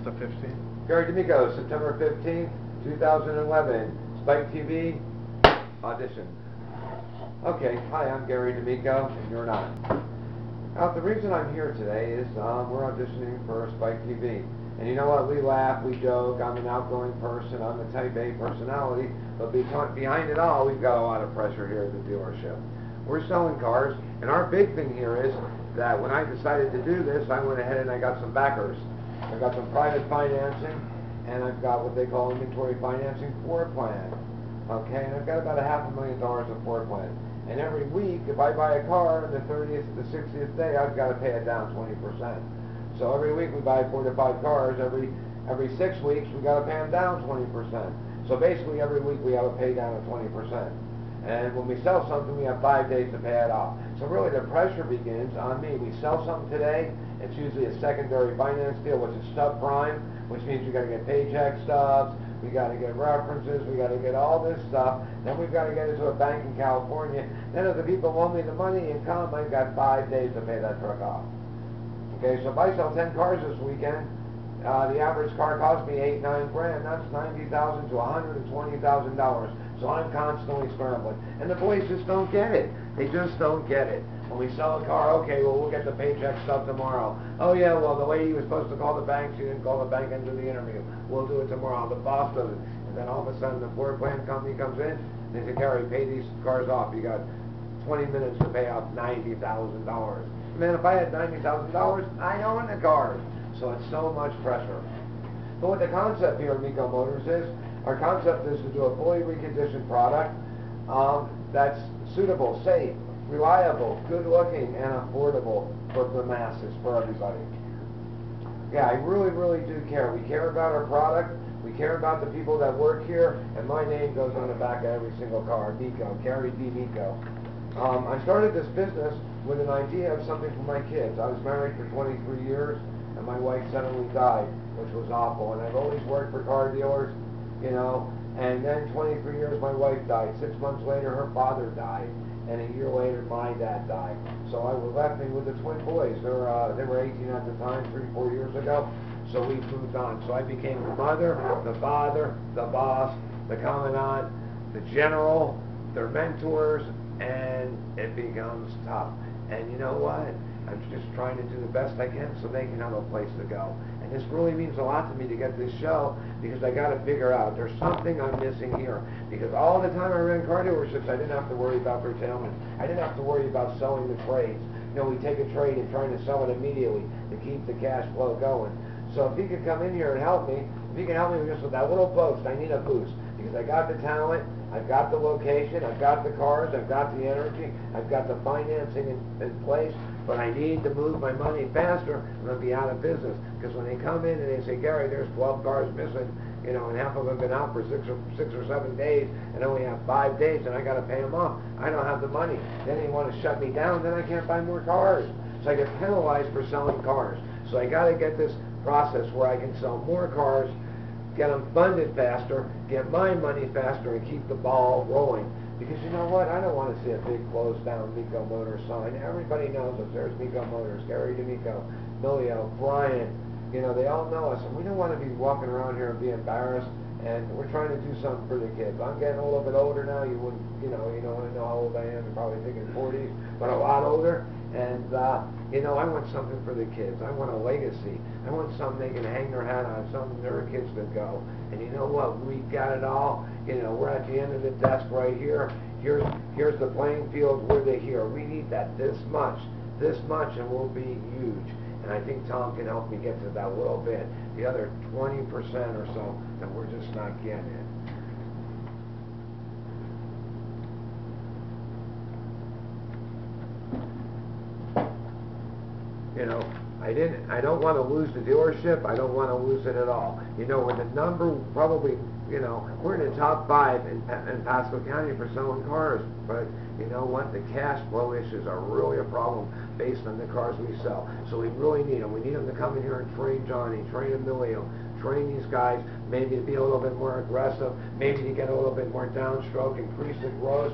the 15th. Gary D'Amico, September 15th, 2011. Spike TV, audition. Okay, hi, I'm Gary D'Amico, and you're not. Now, the reason I'm here today is we're auditioning for Spike TV. And you know what, we laugh, we joke, I'm an outgoing person, I'm a type A personality, but behind it all, we've got a lot of pressure here at the dealership. We're selling cars, and our big thing here is that when I decided to do this, I went ahead and I got some backers. I've got some private financing, and I've got what they call inventory financing floor plan. Okay, and I've got about $500,000 of floor plan. And every week, if I buy a car on the 30th to the 60th day, I've got to pay it down 20%. So every week we buy 4 to 5 cars. Every 6 weeks we got to pay them down 20%. So basically every week we have a pay down of 20%. And when we sell something, we have 5 days to pay it off. So really the pressure begins on me. We sell something today. It's usually a secondary finance deal, which is subprime, which means we got to get paycheck stubs. We got to get references, we got to get all this stuff, then we've got to get it to a bank in California. Then if the people loan me the money and come, I've got 5 days to pay that truck off. Okay, so if I sell 10 cars this weekend, the average car costs me $8-9 grand. That's $90,000 to $120,000. So I'm constantly scrambling. And the boys just don't get it. They just don't get it. When we sell a car, okay, well, we'll get the paycheck stuff tomorrow. Oh, yeah, well, the lady was supposed to call the bank. She didn't call the bank and do the interview. We'll do it tomorrow. The boss does it. And then all of a sudden, the floor plan company comes in. And they say, Gary, pay these cars off. You got 20 minutes to pay off $90,000. Man, if I had $90,000, I own the cars. So it's so much pressure. But what the concept here at Mico Motors is, our concept is to do a fully reconditioned product that's suitable, safe, reliable, good-looking, and affordable for the masses, for everybody. Yeah, I really, really do care. We care about our product. We care about the people that work here, and my name goes on the back of every single car, Mico, Gary D'Amico. I started this business with an idea of something for my kids. I was married for 23 years, and my wife suddenly died, which was awful. And I've always worked for car dealers, you know, and then 23 years my wife died. 6 months later, her father died. And a year later, my dad died. So I was left me with the twin boys. They were 18 at the time, 3-4 years ago. So we moved on. So I became the mother, the father, the boss, the commandant, the general, their mentors, and it becomes tough. And you know what? I'm just trying to do the best I can so they can have a place to go. And this really means a lot to me to get this show, because I got to figure out there's something I'm missing here. Because all the time I ran car dealerships, I didn't have to worry about curtailment. I didn't have to worry about selling the trades. You know, we take a trade and trying to sell it immediately to keep the cash flow going. So if you could come in here and help me, if you can help me with just with that little boost, I need a boost. Because I got the talent, I've got the location, I've got the cars, I've got the energy, I've got the financing in place, but I need to move my money faster, I'm going to be out of business. Because when they come in and they say, Gary, there's 12 cars missing, you know, and half of them have been out for 6 or 7 days, and I only have 5 days, and I got to pay them off. I don't have the money. Then they want to shut me down, then I can't buy more cars. So I get penalized for selling cars. So I got to get this process where I can sell more cars, get them funded faster, get my money faster, and keep the ball rolling. Because you know what? I don't want to see a big closed down Mico Motors sign. Everybody knows us. There's Mico Motors, Gary D'Amico, Milio, Brian. You know, they all know us, and we don't want to be walking around here and be embarrassed. And we're trying to do something for the kids. I'm getting a little bit older now. You wouldn't, you don't want to know how old I am. You're probably thinking 40s, but a lot older. And you know, I want something for the kids. I want a legacy. I want something they can hang their hat on, something their kids could go. And you know what? We've got it all. You know, we're at the end of the desk right here. Here's the playing field. We're the here. We need that this much, and we'll be huge. And I think Tom can help me get to that little bit. The other 20% or so that we're just not getting it. You know, I don't want to lose the dealership. I don't want to lose it at all. You know, we're the number, probably, you know, we're in the top 5 in Pasco County for selling cars. But you know what? The cash flow issues are really a problem based on the cars we sell. So we really need them. We need them to come in here and train Johnny, train Emilio, train these guys, maybe to be a little bit more aggressive, maybe to get a little bit more downstroke, increase the gross,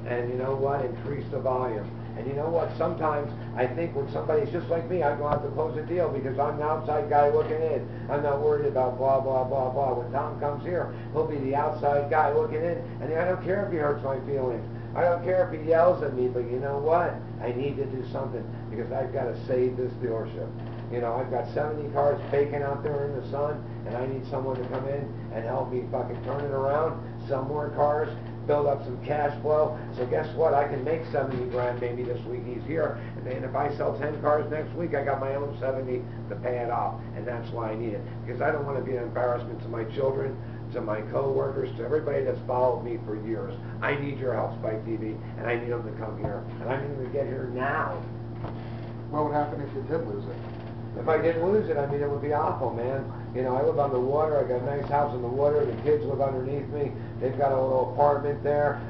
and you know what? Increase the volume. And you know what? Sometimes I think when somebody's just like me, I go out to close a deal because I'm the outside guy looking in. I'm not worried about blah, blah, blah, blah. When Tom comes here, he'll be the outside guy looking in. And I don't care if he hurts my feelings. I don't care if he yells at me, but you know what? I need to do something because I've got to save this dealership. You know, I've got 70 cars baking out there in the sun, and I need someone to come in and help me fucking turn it around, sell more cars, build up some cash flow. So guess what? I can make 70 grand maybe this week he's here, and then if I sell 10 cars next week, I got my own 70 to pay it off, and that's why I need it. Because I don't want to be an embarrassment to my children, to my co-workers, to everybody that's followed me for years. I need your help, Spike TV, and I need them to come here, and I need them to get here now. What would happen if you did lose it? If I didn't lose it, I mean, it would be awful, man. You know, I live on the water. I got a nice house on the water. The kids live underneath me. They've got a little apartment there.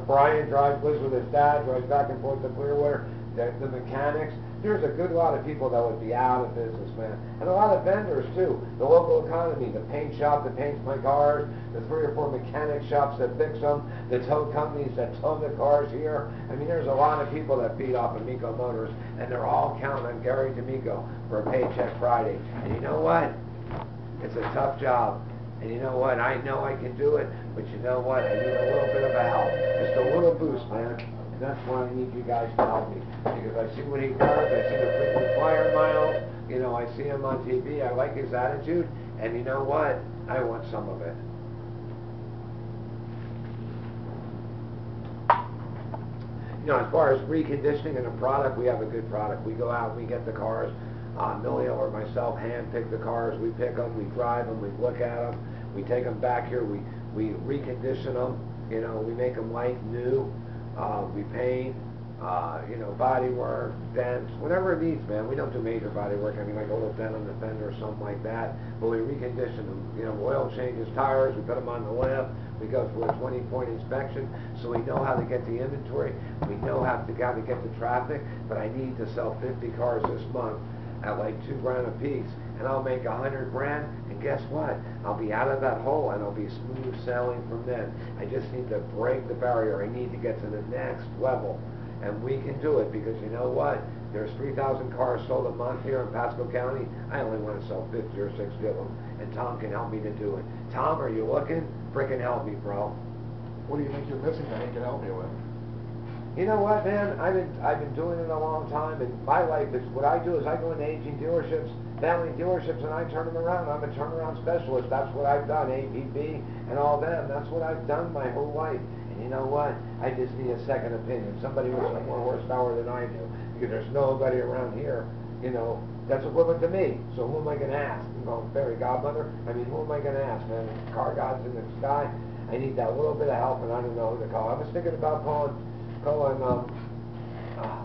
Brian lives with his dad, drives back and forth to Clearwater. The mechanics. There's a good lot of people that would be out of business, man. And a lot of vendors, too. The local economy, the paint shop that paints my cars, the 3 or 4 mechanic shops that fix them, the tow companies that tow the cars here. I mean, there's a lot of people that feed off of D'Amico Motors, and they're all counting on Gary D'Amico for a paycheck Friday. And you know what? It's a tough job. And you know what? I know I can do it, but you know what? I need a little bit of a help. Just a little boost, man. And that's why I need you guys to help me. Because I see what he does. I see the frequent flyer miles. You know, I see him on TV. I like his attitude. And you know what? I want some of it. You know, as far as reconditioning and a product, we have a good product. We go out, we get the cars. Emilio or myself hand pick the cars. We pick them, we drive them, we look at them, we take them back here, we recondition them. You know, we make them like new. We paint, you know, body work, dents, whatever it needs, man. We don't do major body work. I mean, like a little dent on the fender or something like that. But we recondition them. You know, oil changes, tires. We put them on the lift. We go through a 20-point inspection, so we know how to get the inventory. We know how to get the traffic. But I need to sell 50 cars this month at like $2 grand a piece, and I'll make 100 grand, and guess what? I'll be out of that hole, and I'll be smooth sailing from then. I just need to break the barrier. I need to get to the next level, and we can do it, because you know what? There's 3,000 cars sold a month here in Pasco County. I only want to sell 50 or 60 of them, and Tom can help me to do it. Tom, are you looking? Frickin' help me, bro. What do you think you're missing that he can help you with? You know what, man? I've been doing it a long time, and my life is, what I do is I go into aging dealerships, family dealerships, and I turn them around. I'm a turnaround specialist. That's what I've done, APB and all them. That's what I've done my whole life. And you know what? I just need a second opinion. Somebody with some more horsepower than I do, because there's nobody around here, you know, that's equivalent to me. So who am I going to ask? I'm going, fairy godmother? I mean, who am I going to ask, man? Car gods in the sky? I need that little bit of help, and I don't know who to call. I was thinking about calling, oh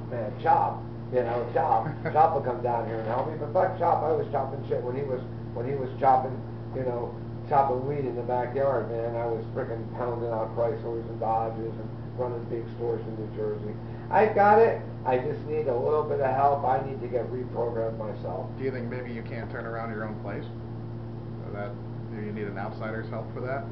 man, Chop. You know, Chop. Chop will come down here and help me. But fuck Chop, I was chopping shit when he was chopping, you know, chopping weed in the backyard, man. I was frickin' pounding out Chryslers and Dodges and running big stores in New Jersey. I got it. I just need a little bit of help. I need to get reprogrammed myself. Do you think maybe you can't turn around your own place? Or that you need an outsider's help for that?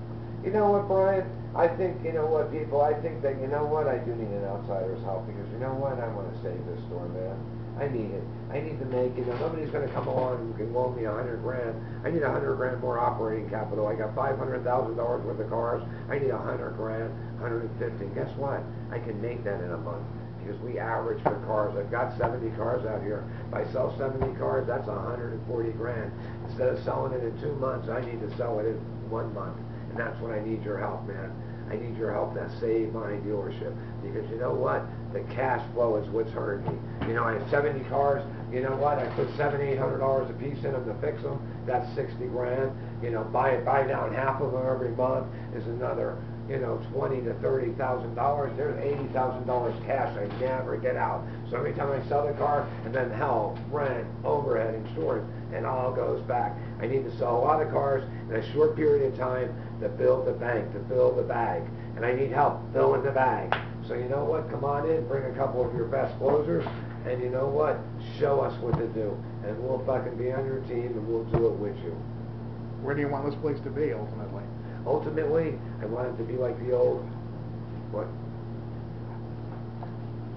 You know what, Brian? I think, you know what, people, I think that, you know what, I do need an outsider's help, because you know what, I want to save this store, man. I need it. I need to make, you know, nobody's going to come along and can loan me 100 grand. I need 100 grand more operating capital. I got $500,000 worth of cars. I need 100 grand, 150. Guess what? I can make that in a month, because we average for cars. I've got 70 cars out here. If I sell 70 cars, that's 140 grand. Instead of selling it in 2 months, I need to sell it in 1 month. And that's when I need your help, man. I need your help to save my dealership. Because you know what? The cash flow is what's hurting me. You know, I have 70 cars. You know what? I put $700, $800 a piece in them to fix them. That's 60 grand. You know, buy down half of them every month is another, you know, $20,000 to $30,000. There's $80,000 cash I never get out. So every time I sell the car, and then hell, rent, overhead, insurance, and all goes back. I need to sell a lot of cars in a short period of time to build the bank, to fill the bag. And I need help filling the bag. So you know what? Come on in, bring a couple of your best closers, and you know what? Show us what to do. And we'll fucking be on your team, and we'll do it with you. Where do you want this place to be, ultimately? Ultimately, I want it to be like the old, what?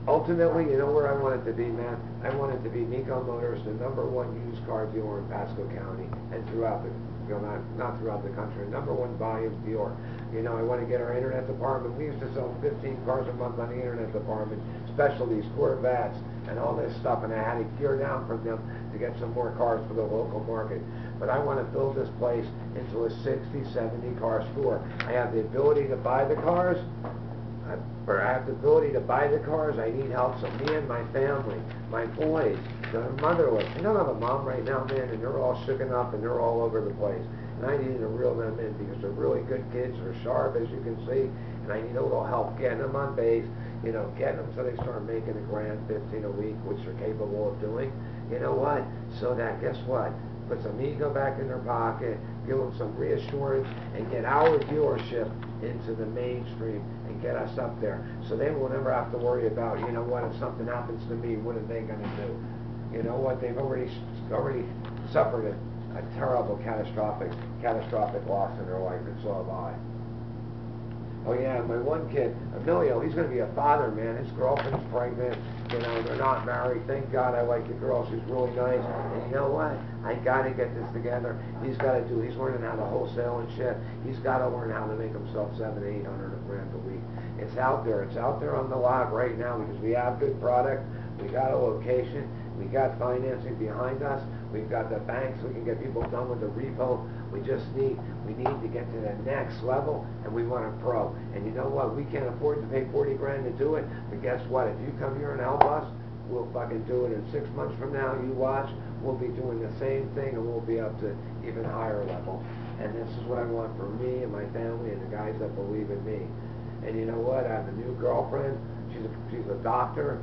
ultimately, you know where I want it to be, man? I want it to be Nico Motors, the #1 used car dealer in Pasco County and throughout the, not throughout the country, #1 volume dealer. You know, I want to get our internet department. We used to sell 15 cars a month on the internet department, specialties, Corvettes, and all this stuff, and I had to gear down from them to get some more cars for the local market. But I want to build this place into a 60, 70 car store. I have the ability to buy the cars, or I have the ability to buy the cars. I need help, so me and my family, my boys, they're motherless. I don't have a mom right now, man, and they're all shooken up and they're all over the place. And I need to reel them in because they're really good kids, they're sharp as you can see, and I need a little help getting them on base, you know, getting them so they start making a grand 15 a week, which they're capable of doing. You know what? So that, guess what? Put some ego back in their pocket, give them some reassurance, and get our dealership into the mainstream and get us up there. So they will never have to worry about, you know what, if something happens to me, what are they going to do? You know what, they've already suffered a terrible catastrophic loss in their life, and so have I. Oh yeah, my one kid, Emilio, he's going to be a father, man. His girlfriend's pregnant. You know, they're not married. Thank God I like the girl. She's really nice. And you know what? I got to get this together. He's learning how to wholesale and shit. He's got to learn how to make himself $700, $800 grand a week. It's out there. It's out there on the lot right now because we have good product. We got a location. We got financing behind us. We've got the banks. We can get people done with the repo. We need to get to the next level, and we want a pro. And you know what? We can't afford to pay 40 grand to do it, but guess what? If you come here and help us, we'll fucking do it. And 6 months from now, you watch, we'll be doing the same thing, and we'll be up to even higher level. And this is what I want for me and my family and the guys that believe in me. And you know what? I have a new girlfriend. She's a doctor.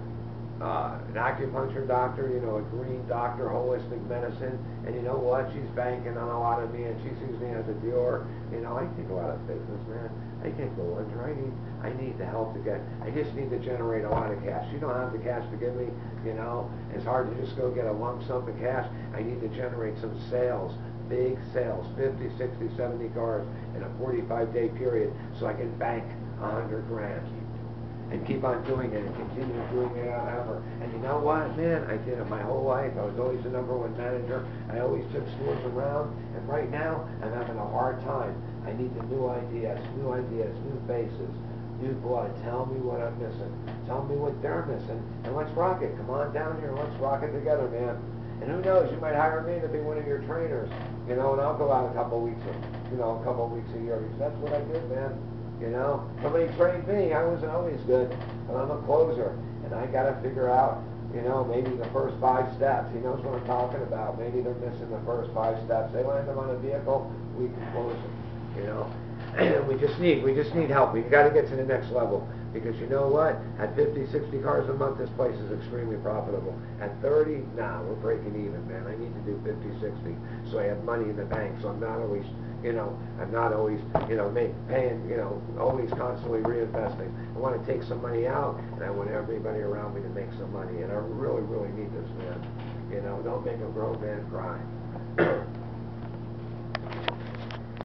An acupuncture doctor, you know, a green doctor, holistic medicine, and you know what? She's banking on a lot of me, and she sees me as a dealer. You know, I think a lot of business, man. I can't go under. I need the help to get. I just need to generate a lot of cash. You don't have the cash to give me. You know, it's hard to just go get a lump sum of cash. I need to generate some sales. Big sales, 50, 60, 70 cars in a 45-day period, so I can bank 100 grand. And keep on doing it and continue doing it ever. And you know what, man? I did it my whole life. I was always the #1 manager. I always took stores around. And right now, I'm having a hard time. I need the new ideas, new faces, new blood. Tell me what I'm missing. Tell me what they're missing. And let's rock it. Come on down here. Let's rock it together, man. And who knows? You might hire me to be one of your trainers. You know, and I'll go out a couple weeks a year. Because that's what I did, man. You know, somebody trained me. I wasn't always good, but I'm a closer, and I got to figure out, you know, maybe the first 5 steps. He knows what I'm talking about. Maybe they're missing the first 5 steps. They land them on a vehicle, we can close them. You know, and we just need help. We've got to get to the next level because you know what? At 50, 60 cars a month, this place is extremely profitable. At 30, nah, we're breaking even, man. I need to do 50, 60, so I have money in the bank. So I'm not always, you know, paying, you know, always constantly reinvesting. I want to take some money out, and I want everybody around me to make some money. And I really, really need this, man. You know, don't make a grown man cry.